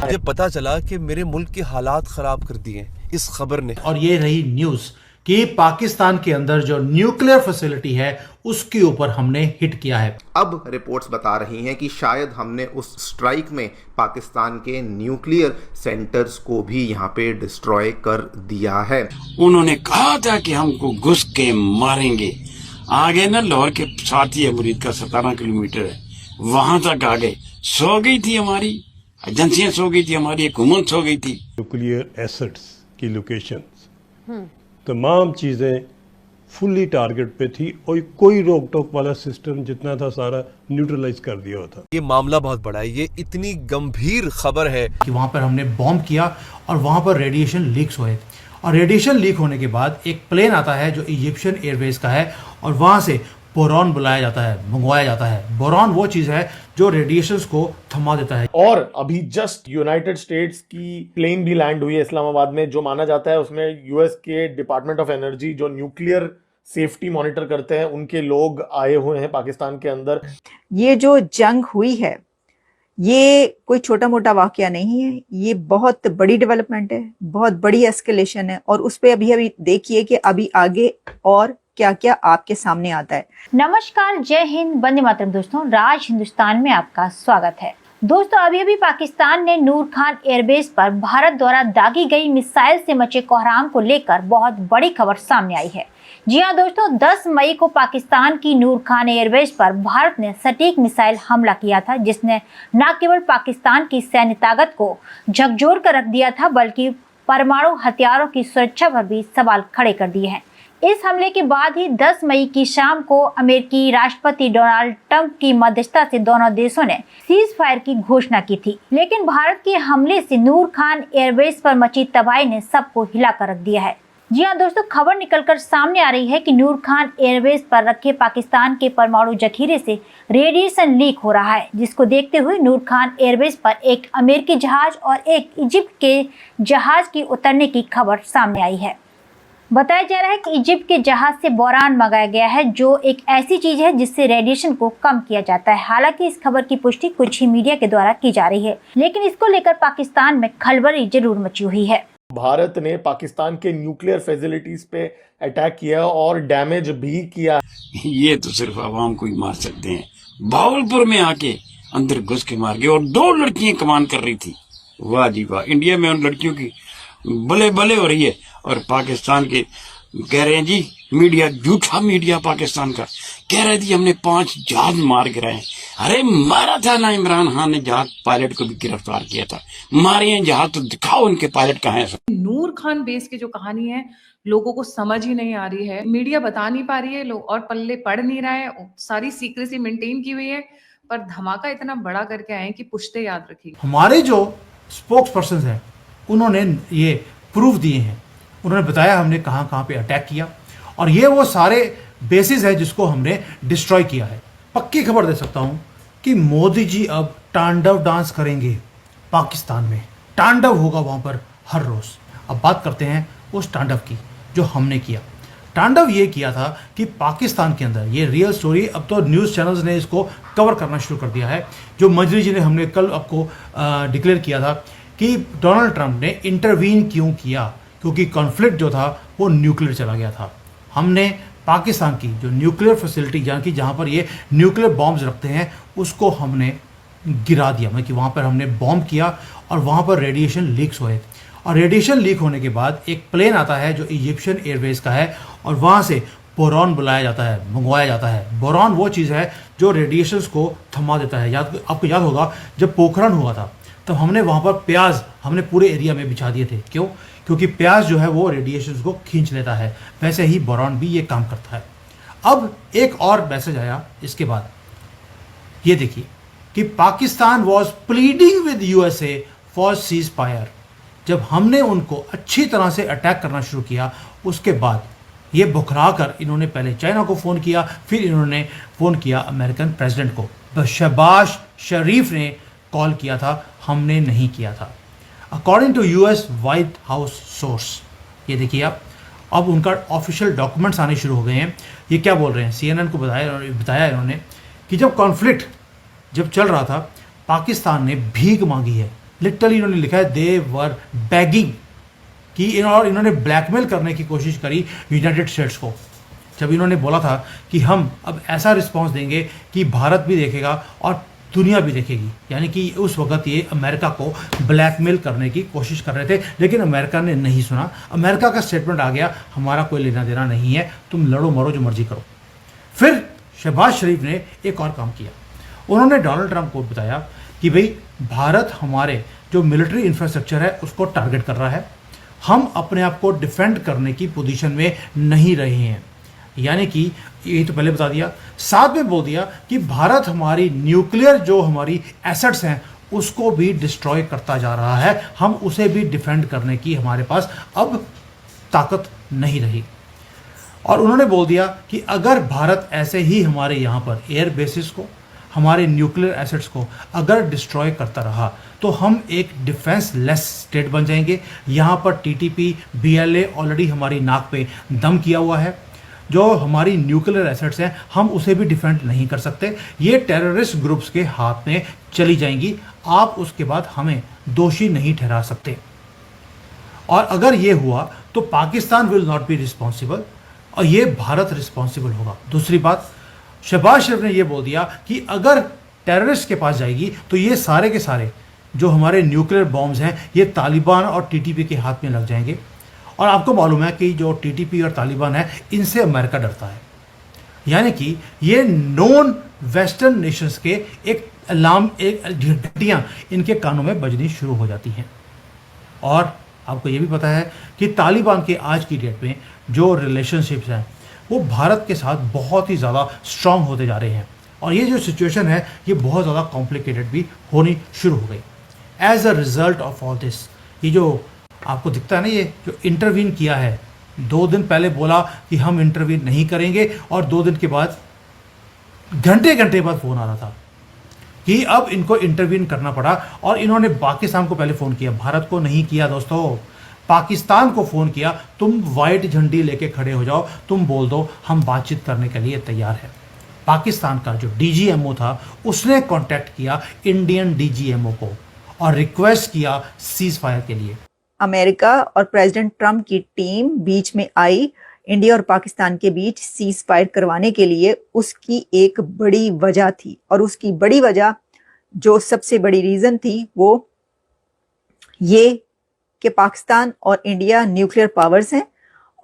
मुझे पता चला कि मेरे मुल्क के हालात खराब कर दिए इस खबर ने। और ये रही न्यूज कि पाकिस्तान के अंदर जो न्यूक्लियर फैसिलिटी है उसके ऊपर हमने हिट किया है। अब रिपोर्ट्स बता रही हैं कि शायद हमने उस स्ट्राइक में पाकिस्तान के न्यूक्लियर सेंटर्स को भी यहाँ पे डिस्ट्रॉय कर दिया है। उन्होंने कहा था कि हमको घुस के मारेंगे। आगे ना लाहौर के साथ ही मुरीद का 17 किलोमीटर है, वहां तक आ गए। सो गई थी हमारी एजेंसियां, सो गई थी हमारी हुकूमत, सो गई थी। न्यूक्लियर एसेट्स की लोकेशंस तमाम चीज़ें फुल्ली टारगेट पे थी और कोई रोक टोक वाला सिस्टम जितना था सारा न्यूट्रलाइज कर दिया होता। ये मामला बहुत बड़ा है, ये इतनी गंभीर खबर है कि वहां पर हमने बॉम्ब किया और वहां पर रेडिएशन लीक्स हुए और रेडिएशन लीक होने के बाद एक प्लेन आता है जो इजिप्शियन एयरवेज का है और वहां से बोरॉन बुलाया जाता है, मंगवाया जाता है। बोरॉन वो चीज है जो रेडिएशंस को थमा देता है। और अभी जस्ट यूनाइटेड स्टेट्स की प्लेन भी लैंड हुई है इस्लामाबाद में, जो माना जाता है उसमें यूएस के डिपार्टमेंट ऑफ एनर्जी जो न्यूक्लियर सेफ्टी मॉनिटर करते हैं उनके लोग आए हुए हैं पाकिस्तान के अंदर। ये जो जंग हुई है ये कोई छोटा मोटा वाकया नहीं है, ये बहुत बड़ी डेवलपमेंट है, बहुत बड़ी एस्केलेशन है और उस पे अभी देखिए कि अभी आगे और क्या क्या आपके सामने आता है। नमस्कार, जय हिंद, वंदे मातरम। दोस्तों, राज हिंदुस्तान में आपका स्वागत है। दोस्तों, अभी पाकिस्तान ने नूर खान एयरबेस पर भारत द्वारा दागी गई मिसाइल से मचे कोहराम को लेकर बहुत बड़ी खबर सामने आई है। जी हां दोस्तों, 10 मई को पाकिस्तान की नूर खान एयरबेस पर भारत ने सटीक मिसाइल हमला किया था, जिसने न केवल पाकिस्तान की सैन्य ताकत को झकझोर कर रख दिया था बल्कि परमाणु हथियारों की सुरक्षा पर भी सवाल खड़े कर दिए हैं। इस हमले के बाद ही 10 मई की शाम को अमेरिकी राष्ट्रपति डोनाल्ड ट्रंप की मध्यस्थता से दोनों देशों ने सीज फायर की घोषणा की थी, लेकिन भारत के हमले से नूर खान एयरबेस पर मची तबाही ने सबको हिलाकर रख दिया है। जी हां दोस्तों, खबर निकलकर सामने आ रही है कि नूर खान एयरबेस पर रखे पाकिस्तान के परमाणु जखीरे से रेडिएशन लीक हो रहा है, जिसको देखते हुए नूर खान एयरबेस पर एक अमेरिकी जहाज और एक इजिप्ट के जहाज की उतरने की खबर सामने आई है। बताया जा रहा है कि इजिप्ट के जहाज से बोरान मंगाया गया है, जो एक ऐसी चीज है जिससे रेडिएशन को कम किया जाता है। हालांकि इस खबर की पुष्टि कुछ ही मीडिया के द्वारा की जा रही है, लेकिन इसको लेकर पाकिस्तान में खलबली जरूर मची हुई है। भारत ने पाकिस्तान के न्यूक्लियर फैसिलिटीज पे अटैक किया और डैमेज भी किया। ये तो सिर्फ आवाम को ही मार सकते हैं। भावलपुर में आके अंदर घुस के मार गए और 2 लड़कियां कमान कर रही थी। वाह जी वाह, इंडिया में उन लड़कियों की बले बले हो रही है और पाकिस्तान के कह रहे हैं जी, मीडिया, झूठा मीडिया पाकिस्तान का कह रहे थे हमने 5 जहाज मार गिराए। अरे मारा था ना, इमरान खान ने जहाज पायलट को भी गिरफ्तार किया था। मारे हैं जहाज तो दिखाओ उनके पायलट कहाँ हैं। नूर खान बेस की जो कहानी है लोगों को समझ ही नहीं आ रही है, मीडिया बता नहीं पा रही है, लोग और पल्ले पड़ नहीं रहा है, सारी सीक्रेसी मेंटेन की हुई है, पर धमाका इतना बड़ा करके आए कि पुश्ते याद रखिए। हमारे जो स्पोक्स पर्सन हैं उन्होंने ये प्रूफ दिए हैं, उन्होंने बताया हमने कहाँ कहाँ पे अटैक किया और ये वो सारे बेसिस है जिसको हमने डिस्ट्रॉय किया है। पक्की खबर दे सकता हूँ कि मोदी जी अब तांडव डांस करेंगे पाकिस्तान में, तांडव होगा वहाँ पर हर रोज़। अब बात करते हैं उस तांडव की जो हमने किया। तांडव ये किया था कि पाकिस्तान के अंदर, ये रियल स्टोरी, अब तो न्यूज़ चैनल्स ने इसको कवर करना शुरू कर दिया है। जो मंजरी जी ने हमने कल आपको डिक्लेयर किया था कि डोनाल्ड ट्रंप ने इंटरवीन क्यों किया, क्योंकि कॉन्फ्लिक्ट जो था वो न्यूक्लियर चला गया था। हमने पाकिस्तान की जो न्यूक्लियर फैसिलिटी जहाँ पर ये न्यूक्लियर बॉम्ब्स रखते हैं उसको हमने गिरा दिया, मतलब कि वहाँ पर हमने बॉम्ब किया और वहाँ पर रेडिएशन लीक्स हुए और रेडिएशन लीक होने के बाद एक प्लेन आता है जो इजिप्शियन एयरवेज का है और वहाँ से बोरॉन बुलाया जाता है, मंगवाया जाता है। बोरॉन वो चीज़ है जो रेडिएशंस को थमा देता है। आपको याद होगा जब पोखरण हुआ था तब हमने वहाँ पर प्याज हमने पूरे एरिया में बिछा दिए थे। क्यों? क्योंकि प्याज जो है वो रेडिएशंस को खींच लेता है, वैसे ही बोरॉन भी ये काम करता है। अब एक और मैसेज आया इसके बाद, ये देखिए कि Pakistan was pleading with USA for cease fire. जब हमने उनको अच्छी तरह से अटैक करना शुरू किया उसके बाद ये बुखरा कर इन्होंने पहले चाइना को फ़ोन किया, फिर इन्होंने फ़ोन किया अमेरिकन प्रेसिडेंट को। शहबाज शरीफ ने कॉल किया था, हमने नहीं किया था। According to US White House source, ये देखिए आप, अब उनका ऑफिशियल डॉक्यूमेंट्स आने शुरू हो गए हैं। ये क्या बोल रहे हैं, CNN को बताया इन्होंने कि जब कॉन्फ्लिक्ट जब चल रहा था पाकिस्तान ने भीख मांगी है लिटरली इन्होंने लिखा है दे वर बैगिंग कि इन्होंने ब्लैकमेल करने की कोशिश करी यूनाइटेड स्टेट्स को, जब इन्होंने बोला था कि हम अब ऐसा रिस्पांस देंगे कि भारत भी देखेगा और दुनिया भी देखेगी। यानी कि उस वक्त ये अमेरिका को ब्लैकमेल करने की कोशिश कर रहे थे, लेकिन अमेरिका ने नहीं सुना। अमेरिका का स्टेटमेंट आ गया, हमारा कोई लेना देना नहीं है, तुम लड़ो मरो जो मर्जी करो। फिर शहबाज शरीफ ने एक और काम किया, उन्होंने डोनाल्ड ट्रंप को बताया कि भाई भारत हमारे जो मिलिट्री इंफ्रास्ट्रक्चर है उसको टारगेट कर रहा है, हम अपने आप को डिफेंड करने की पोजीशन में नहीं रहे हैं। यानी कि यही तो पहले बता दिया, साथ में बोल दिया कि भारत हमारी न्यूक्लियर जो हमारी एसेट्स हैं उसको भी डिस्ट्रॉय करता जा रहा है, हम उसे भी डिफेंड करने की हमारे पास अब ताकत नहीं रही। और उन्होंने बोल दिया कि अगर भारत ऐसे ही हमारे यहाँ पर एयर बेसिस को, हमारे न्यूक्लियर एसेट्स को अगर डिस्ट्रॉय करता रहा तो हम एक डिफेंस लेस स्टेट बन जाएंगे। यहाँ पर टीटीपी बीएलए ऑलरेडी हमारी नाक पे दम किया हुआ है, जो हमारी न्यूक्लियर एसेट्स हैं हम उसे भी डिफेंड नहीं कर सकते, ये टेररिस्ट ग्रुप्स के हाथ में चली जाएंगी, आप उसके बाद हमें दोषी नहीं ठहरा सकते। और अगर ये हुआ तो Pakistan will not be responsible और ये भारत रिस्पॉन्सिबल होगा। दूसरी बात, शहबाज शरीफ ने ये बोल दिया कि अगर टेररिस्ट के पास जाएगी तो ये सारे के सारे जो हमारे न्यूक्लियर बॉम्ब्स हैं ये तालिबान और टीटीपी के हाथ में लग जाएंगे। और आपको मालूम है कि जो टीटीपी और तालिबान है इनसे अमेरिका डरता है। यानी कि ये नॉन वेस्टर्न नेशंस के एक अलार्म, एक घंटियां इनके कानों में बजनी शुरू हो जाती हैं। और आपको ये भी पता है कि तालिबान के आज की डेट में जो रिलेशनशिप्स हैं वो भारत के साथ बहुत ही ज़्यादा स्ट्रांग होते जा रहे हैं। और ये जो सिचुएशन है ये बहुत ज़्यादा कॉम्प्लिकेटेड भी होनी शुरू हो गई। As a result of all this, ये जो आपको दिखता है ना, ये जो इंटरवीन किया है, 2 दिन पहले बोला कि हम इंटरवीन नहीं करेंगे और 2 दिन के बाद घंटे घंटे बाद फ़ोन आ रहा था कि अब इनको इंटरवीन करना पड़ा। और इन्होंने पाकिस्तान को पहले फ़ोन किया, भारत को नहीं किया दोस्तों, पाकिस्तान को फ़ोन किया, तुम वाइट झंडी लेके खड़े हो जाओ, तुम बोल दो हम बातचीत करने के लिए तैयार है। पाकिस्तान का जो डीजीएमओ था उसने कांटेक्ट किया इंडियन डीजीएमओ को और रिक्वेस्ट किया सीज फायर के लिए। अमेरिका और प्रेसिडेंट ट्रंप की टीम बीच में आई इंडिया और पाकिस्तान के बीच सीज फायर करवाने के लिए। उसकी एक बड़ी वजह थी, और उसकी बड़ी वजह जो सबसे बड़ी रीजन थी वो ये कि पाकिस्तान और इंडिया न्यूक्लियर पावर्स हैं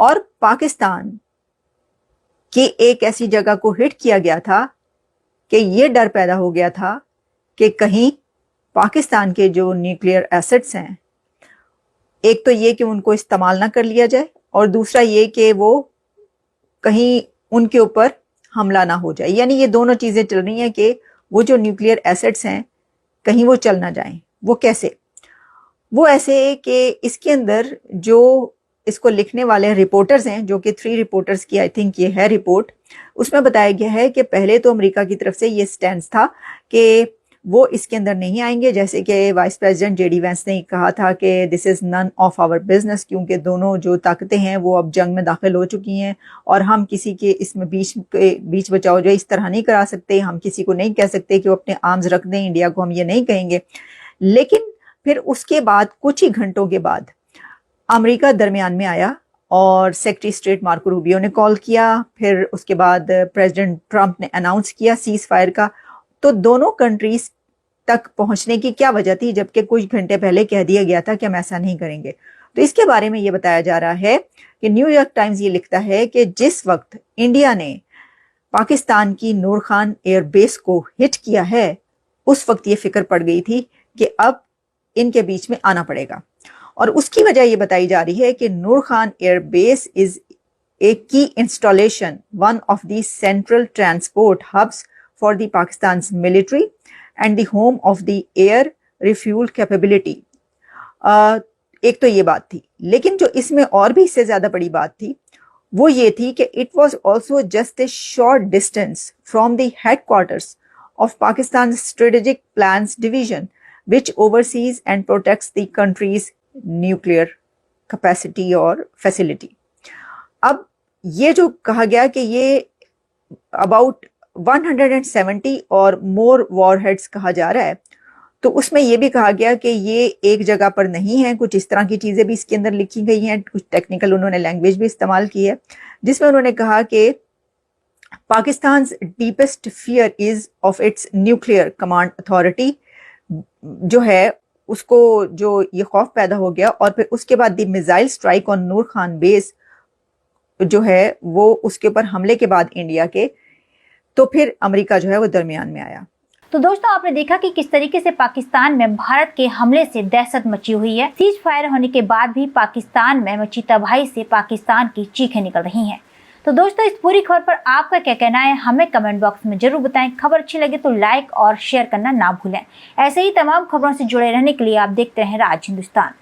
और पाकिस्तान के एक ऐसी जगह को हिट किया गया था कि ये डर पैदा हो गया था कि कहीं पाकिस्तान के जो न्यूक्लियर एसेट्स हैं, एक तो ये कि उनको इस्तेमाल ना कर लिया जाए, और दूसरा ये कि वो कहीं उनके ऊपर हमला ना हो जाए। यानी ये दोनों चीजें चल रही हैं कि वो जो न्यूक्लियर एसेट्स हैं कहीं वो चल ना जाएं। वो कैसे? वो ऐसे कि इसके अंदर जो इसको लिखने वाले रिपोर्टर्स हैं, जो कि 3 रिपोर्टर्स की आई थिंक ये है रिपोर्ट, उसमें बताया गया है कि पहले तो अमेरिका की तरफ से ये स्टैंड था कि वो इसके अंदर नहीं आएंगे, जैसे कि वाइस प्रेसिडेंट जेडी वेंस ने कहा था कि this is none of our business, क्योंकि दोनों जो ताकतें हैं वो अब जंग में दाखिल हो चुकी हैं और हम किसी के इसमें बीच बचाओ जो इस तरह नहीं करा सकते। हम किसी को नहीं कह सकते कि वो अपने आर्म्स रख दें, इंडिया को हम ये नहीं कहेंगे। लेकिन फिर उसके बाद कुछ ही घंटों के बाद अमेरिका दरमियान में आया और सेक्रेटरी स्टेट मार्को रूबियो ने कॉल किया। फिर उसके बाद प्रेसिडेंट ट्रंप ने अनाउंस किया सीज फायर का। तो दोनों कंट्रीज तक पहुंचने की क्या वजह थी, जबकि कुछ घंटे पहले कह दिया गया था कि हम ऐसा नहीं करेंगे? तो इसके बारे में ये बताया जा रहा है कि न्यूयॉर्क टाइम्स ये लिखता है कि जिस वक्त इंडिया ने पाकिस्तान की नूर खान एयरबेस को हिट किया है, उस वक्त ये फिक्र पड़ गई थी कि अब इनके बीच में आना पड़ेगा। और उसकी वजह ये बताई जा रही है कि Noor Khan airbase is a key installation, one of the central transport hubs for the Pakistan military and the home of the air refuel capability. एक तो ये बात थी, लेकिन जो इसमें और भी इससे ज्यादा बड़ी बात थी वो ये थी कि it was also just a short distance from the headquarters of Pakistan strategic plans division which oversees and protects the country's nuclear capacity और facility। अब ये जो कहा गया कि ये about 170 और more warheads कहा जा रहा है, तो उसमें ये भी कहा गया कि ये एक जगह पर नहीं है, कुछ इस तरह की चीज़ें भी इसके अंदर लिखी गई हैं, कुछ टेक्निकल उन्होंने लैंग्वेज भी इस्तेमाल की है, जिसमें उन्होंने कहा कि Pakistan deepest fear is of its nuclear command authority, जो है उसको जो ये खौफ पैदा हो गया, और फिर उसके बाद the missile strike on Noor Khan base जो है वो उसके ऊपर हमले के बाद इंडिया के, तो फिर अमेरिका जो है वो दरमियान में आया। तो दोस्तों आपने देखा कि किस तरीके से पाकिस्तान में भारत के हमले से दहशत मची हुई है। सीज फायर होने के बाद भी पाकिस्तान में मची तबाही से पाकिस्तान की चीखें निकल रही हैं। तो दोस्तों इस पूरी खबर पर आपका क्या कहना है हमें कमेंट बॉक्स में जरूर बताएं। खबर अच्छी लगे तो लाइक और शेयर करना ना भूलें। ऐसे ही तमाम खबरों से जुड़े रहने के लिए आप देखते रहें राज हिंदुस्तान।